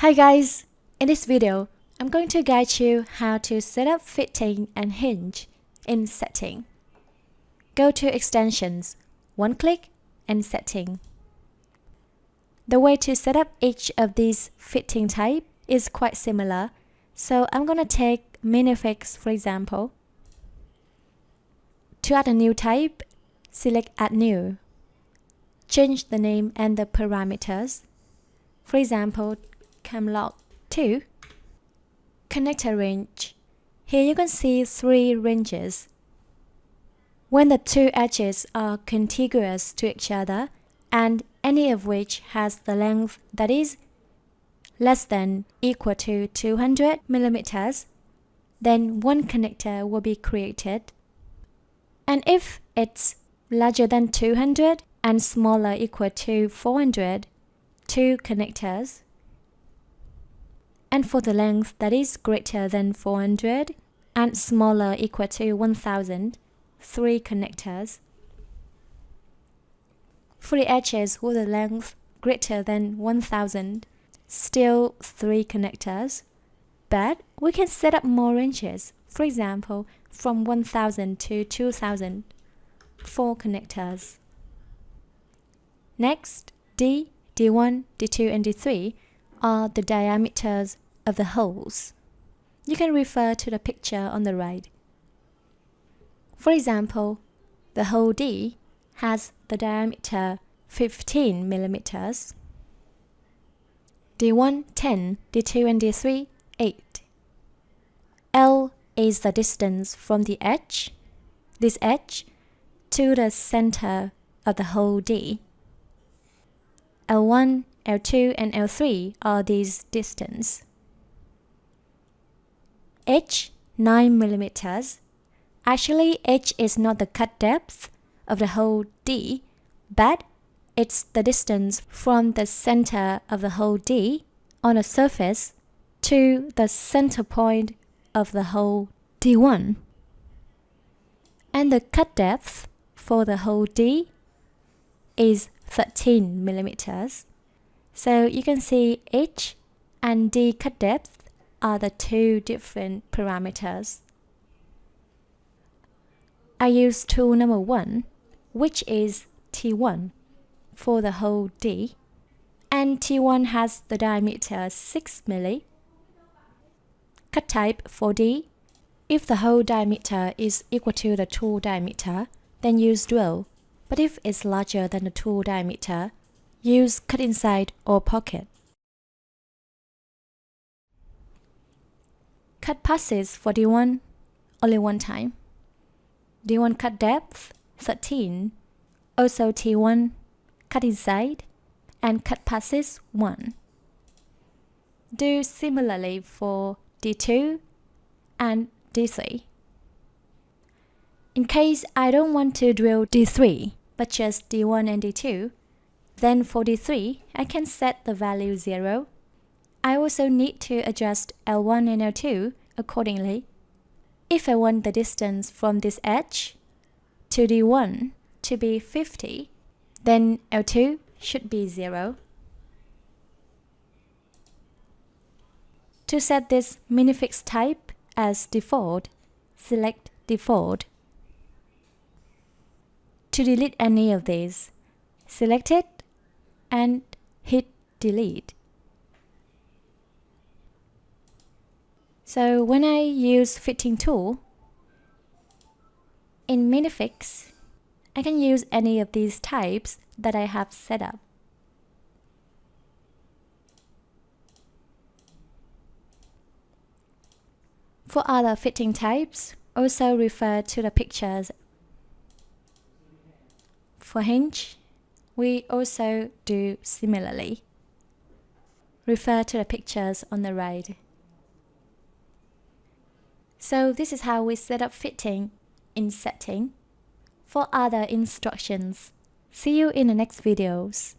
Hi guys! In this video, I'm going to guide you how to set up Fitting and Hinge in Setting. Go to Extensions, one-click, and Setting. The way to set up each of these fitting type is quite similar, so I'm going to take Minifix for example. To add a new type, select Add New. Change the name and the parameters. For example, camlog2. Connector range. Here you can see 3 ranges. When the two edges are contiguous to each other and any of which has the length that is less than equal to 200 millimeters, then one connector will be created. And if it's larger than 200 and smaller equal to 400, 2 connectors. And for the length that is greater than 400 and smaller equal to 1000, 3 connectors. For the edges with a length greater than 1000, still 3 connectors. But we can set up more ranges. For example, from 1000 to 2000, 4 connectors. Next, D, D1, D2, and D3 are the diameters of the holes. You can refer to the picture on the right. For example, the hole D has the diameter 15 millimeters, D1 10, D2 and D3 8. L is the distance from the edge, this edge, to the center of the hole D. L1, L2 and L3 are these distance. H 9 millimeters. Actually, H is not the cut depth of the hole D, but it's the distance from the center of the hole D on a surface to the center point of the hole D1. And the cut depth for the hole D is 13 millimeters. So you can see H and D cut depth are the 2 different parameters. I use tool number 1, which is T1 for the hole D, and T1 has the diameter 6 milli. Cut type for D. If the hole diameter is equal to the tool diameter, then use drill. But if it's larger than the tool diameter, use cut inside or pocket. Cut passes for D1 only one time. D1 cut depth 13, also T1 cut inside, and cut passes 1. Do similarly for D2 and D3. In case I don't want to drill D3, but just D1 and D2, then for D3, I can set the value 0. I also need to adjust L1 and L2 accordingly. If I want the distance from this edge to D1 to be 50, then L2 should be 0. To set this minifix type as default, select Default. To delete any of these, select it and hit Delete. So when I use Fitting tool, in Minifix, I can use any of these types that I have set up. For other fitting types, also refer to the pictures. For Hinge, we also do similarly. Refer to the pictures on the right. So this is how we set up Fitting in Setting. For other instructions, see you in the next videos.